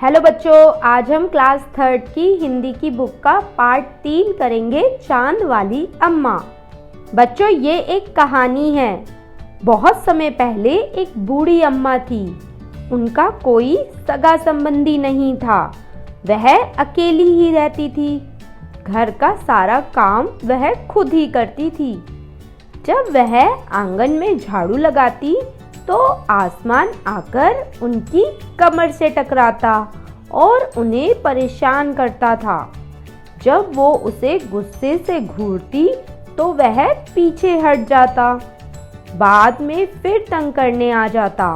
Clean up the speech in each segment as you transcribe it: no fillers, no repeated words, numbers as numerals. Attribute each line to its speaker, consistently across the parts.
Speaker 1: Hello बच्चों, आज हम क्लास 3 की हिंदी की बुक का पार्ट 3 करेंगे, चांद वाली अम्मा। बच्चों, ये एक कहानी है। बहुत समय पहले एक बूढ़ी अम्मा थी। उनका कोई सगा संबंधी नहीं था। वह अकेली ही रहती थी। घर का सारा काम वह खुद ही करती थी। जब वह आंगन में झाड़ू लगाती तो आसमान आकर उनकी कमर से टकराता और उन्हें परेशान करता था। जब वो उसे गुस्से से घूरती तो वह पीछे हट जाता, बाद में फिर तंग करने आ जाता।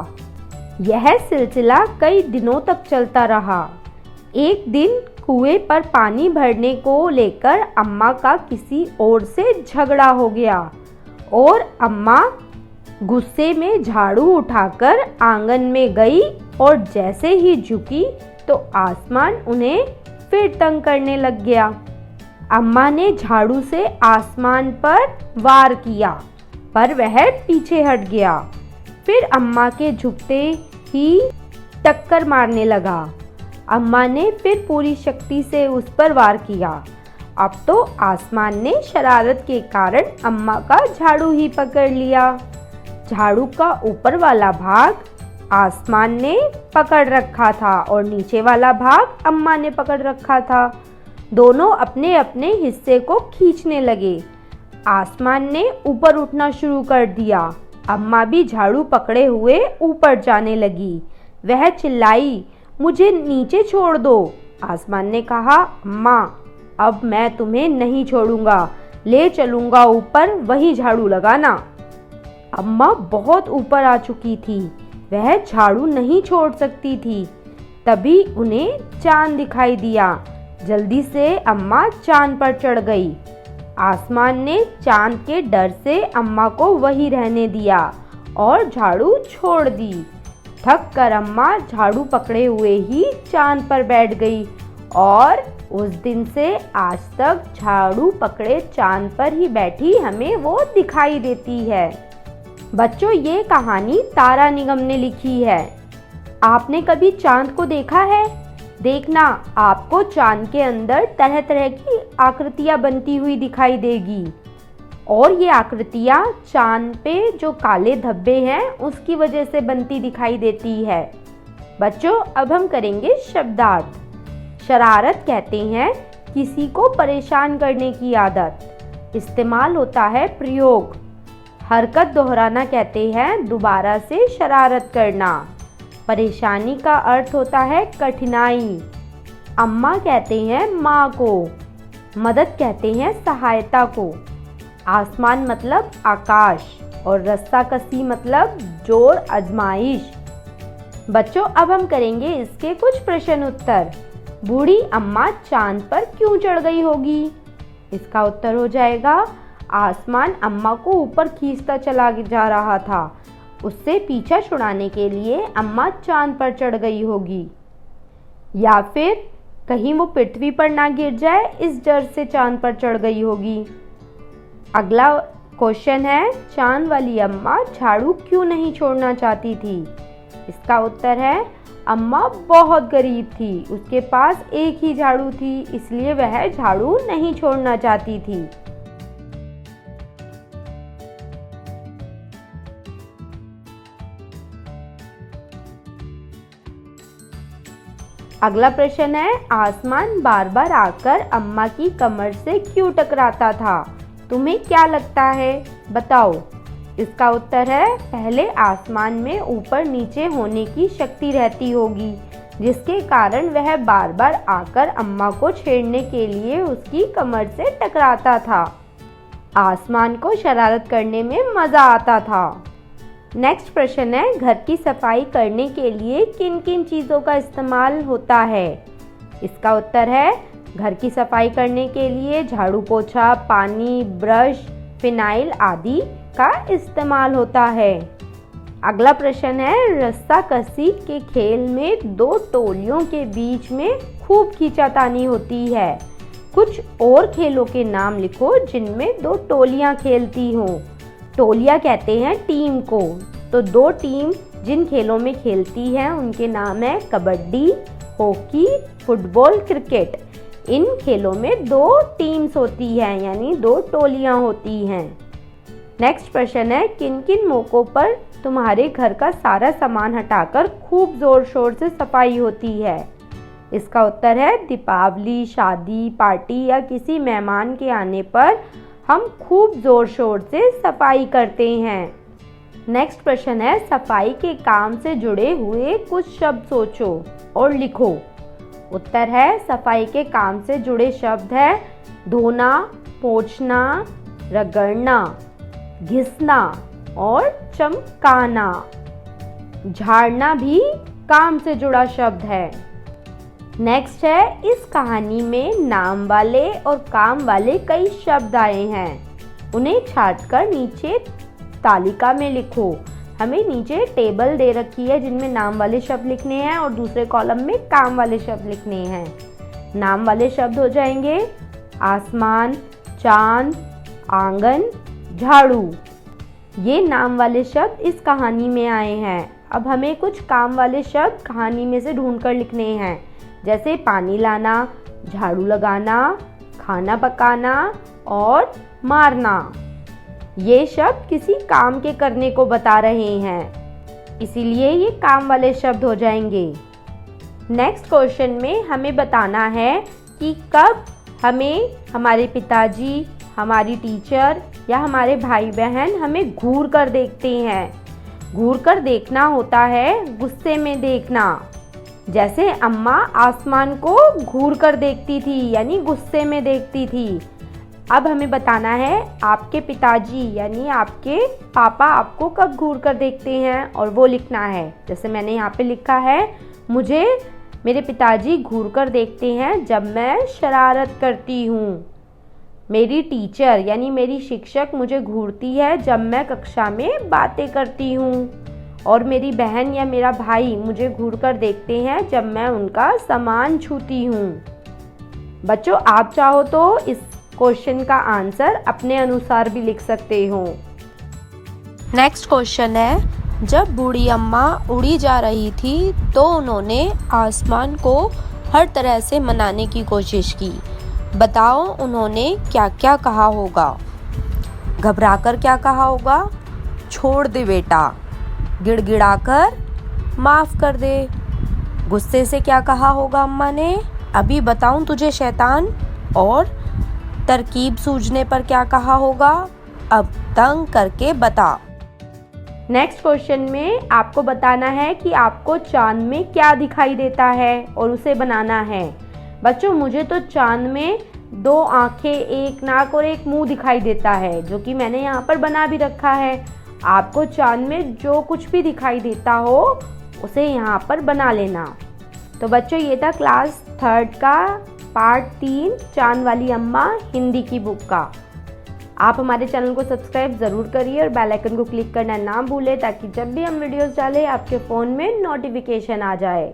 Speaker 1: यह सिलसिला कई दिनों तक चलता रहा। एक दिन कुएं पर पानी भरने को लेकर अम्मा का किसी और से झगड़ा हो गया और अम्मा गुस्से में झाड़ू उठाकर आंगन में गई और जैसे ही झुकी तो आसमान उन्हें फिर तंग करने लग गया। अम्मा ने झाड़ू से आसमान पर वार किया पर वह पीछे हट गया। फिर अम्मा के झुकते ही टक्कर मारने लगा। अम्मा ने फिर पूरी शक्ति से उस पर वार किया। अब तो आसमान ने शरारत के कारण अम्मा का झाड़ू ही पकड़ लिया। झाड़ू का ऊपर वाला भाग आसमान ने पकड़ रखा था और नीचे वाला भाग अम्मा ने पकड़ रखा था। दोनों अपने अपने हिस्से को खींचने लगे। आसमान ने ऊपर उठना शुरू कर दिया। अम्मा भी झाड़ू पकड़े हुए ऊपर जाने लगी। वह चिल्लाई, मुझे नीचे छोड़ दो। आसमान ने कहा, अम्मा अब मैं तुम्हें नहीं छोड़ूंगा, ले चलूंगा ऊपर, वही झाड़ू लगाना। अम्मा बहुत ऊपर आ चुकी थी। वह झाड़ू नहीं छोड़ सकती थी। तभी उन्हें चांद दिखाई दिया। जल्दी से अम्मा चांद पर चढ़ गई। आसमान ने चांद के डर से अम्मा को वहीं रहने दिया और झाड़ू छोड़ दी। थक कर अम्मा झाड़ू पकड़े हुए ही चांद पर बैठ गई और उस दिन से आज तक झाड़ू पकड़े चांद पर ही बैठी हमें वो दिखाई देती है। बच्चों, ये कहानी तारा निगम ने लिखी है। आपने कभी चांद को देखा है? देखना, आपको चांद के अंदर तरह तरह की आकृतियां बनती हुई दिखाई देगी और ये आकृतियां चांद पे जो काले धब्बे हैं उसकी वजह से बनती दिखाई देती है। बच्चों, अब हम करेंगे शब्दार्थ। शरारत कहते हैं किसी को परेशान करने की आदत। इस्तेमाल होता है प्रयोग। हरकत दोहराना कहते हैं दोबारा से शरारत करना। परेशानी का अर्थ होता है कठिनाई। अम्मा कहते हैं माँ को। मदद कहते हैं सहायता को। आसमान मतलब आकाश और रस्साकसी मतलब जोर आजमाइश। बच्चों, अब हम करेंगे इसके कुछ प्रश्न उत्तर। बूढ़ी अम्मा चांद पर क्यों चढ़ गई होगी? इसका उत्तर हो जाएगा, आसमान अम्मा को ऊपर खींचता चला जा रहा था। उससे पीछा छुड़ाने के लिए अम्मा चांद पर चढ़ गई होगी। या फिर कहीं वो पृथ्वी पर ना गिर जाए इस डर से चांद पर चढ़ गई होगी। अगला क्वेश्चन है, चांद वाली अम्मा झाड़ू क्यों नहीं छोड़ना चाहती थी? इसका उत्तर है, अम्मा बहुत गरीब थी। उसके पास एक ही झाड़ू थी, इसलिए वह झाड़ू नहीं छोड़ना चाहती थी। अगला प्रश्न है, आसमान बार बार आकर अम्मा की कमर से क्यों टकराता था? तुम्हें क्या लगता है? बताओ। इसका उत्तर है, पहले आसमान में ऊपर नीचे होने की शक्ति रहती होगी जिसके कारण वह बार बार आकर अम्मा को छेड़ने के लिए उसकी कमर से टकराता था। आसमान को शरारत करने में मज़ा आता था। नेक्स्ट प्रश्न है, घर की सफाई करने के लिए किन किन चीज़ों का इस्तेमाल होता है? इसका उत्तर है, घर की सफाई करने के लिए झाड़ू पोछा, पानी, ब्रश, फिनाइल आदि का इस्तेमाल होता है। अगला प्रश्न है, रस्साकसी के खेल में दो टोलियों के बीच में खूब खींचातानी होती है। कुछ और खेलों के नाम लिखो जिनमें दो टोलियां खेलती हों। टोलियां कहते हैं टीम को। तो दो टीम जिन खेलों में खेलती हैं उनके नाम है कबड्डी हॉकी, फुटबॉल, क्रिकेट। इन खेलों में 2 टीम्स होती हैं, यानी 2 टोलियां होती हैं। नेक्स्ट प्रश्न है, किन किन मौकों पर तुम्हारे घर का सारा सामान हटाकर खूब जोर शोर से सफाई होती है? इसका उत्तर है दीपावली, शादी, पार्टी या किसी मेहमान के आने पर हम खूब जोर शोर से सफाई करते हैं। नेक्स्ट प्रश्न है, सफाई के काम से जुड़े हुए कुछ शब्द सोचो और लिखो। उत्तर है, सफाई के काम से जुड़े शब्द है धोना, पोंछना, रगड़ना, घिसना और चमकाना। झाड़ना भी काम से जुड़ा शब्द है। नेक्स्ट है, इस कहानी में नाम वाले और काम वाले कई शब्द आए हैं। उन्हें छांटकर नीचे तालिका में लिखो। हमें नीचे टेबल दे रखी है जिनमें नाम वाले शब्द लिखने हैं और दूसरे कॉलम में काम वाले शब्द लिखने हैं। नाम वाले शब्द हो जाएंगे आसमान, चांद, आंगन, झाड़ू। ये नाम वाले शब्द इस कहानी में आए हैं। अब हमें कुछ काम वाले शब्द कहानी में से ढूंढकर लिखने हैं, जैसे पानी लाना, झाड़ू लगाना, खाना पकाना और मारना। ये शब्द किसी काम के करने को बता रहे हैं, इसीलिए ये काम वाले शब्द हो जाएंगे। नेक्स्ट क्वेश्चन में हमें बताना है कि कब हमें हमारे पिताजी, हमारी टीचर या हमारे भाई बहन हमें घूर कर देखते हैं। घूर कर देखना होता है गुस्से में देखना। जैसे अम्मा आसमान को घूर कर देखती थी, यानी गुस्से में देखती थी। अब हमें बताना है आपके पिताजी यानी आपके पापा आपको कब घूर कर देखते हैं, और वो लिखना है। जैसे मैंने यहाँ पे लिखा है, मुझे मेरे पिताजी घूर कर देखते हैं जब मैं शरारत करती हूँ। मेरी टीचर यानी मेरी शिक्षक मुझे घूरती है जब मैं कक्षा में बातें करती हूँ। और मेरी बहन या मेरा भाई मुझे घूर कर देखते हैं जब मैं उनका सामान छूती हूँ। बच्चों, आप चाहो तो इस क्वेश्चन का आंसर अपने अनुसार भी लिख सकते हो।
Speaker 2: नेक्स्ट क्वेश्चन है, जब बूढ़ी अम्मा उड़ी जा रही थी तो उन्होंने आसमान को हर तरह से मनाने की कोशिश की। बताओ उन्होंने क्या क्या कहा होगा? घबराकर क्या कहा होगा? छोड़ दे बेटा। गिड़गिड़ाकर माफ कर दे। गुस्से से क्या कहा होगा अम्मा ने? अभी बताऊं तुझे शैतान। और तरकीब सूझने पर क्या कहा होगा? अब तंग करके बता।
Speaker 1: नेक्स्ट क्वेश्चन में आपको बताना है कि आपको चांद में क्या दिखाई देता है और उसे बनाना है। बच्चों, मुझे तो चांद में 2 आंखें, 1 नाक और 1 मुंह दिखाई देता है, जो कि मैंने यहाँ पर बना भी रखा है। आपको चांद में जो कुछ भी दिखाई देता हो उसे यहाँ पर बना लेना। तो बच्चों, ये था क्लास 3rd का पार्ट 3 चांद वाली अम्मा हिंदी की बुक का। आप हमारे चैनल को सब्सक्राइब ज़रूर करिए और बेल आइकन को क्लिक करना ना भूलें, ताकि जब भी हम वीडियोस डालें आपके फ़ोन में नोटिफिकेशन आ जाए।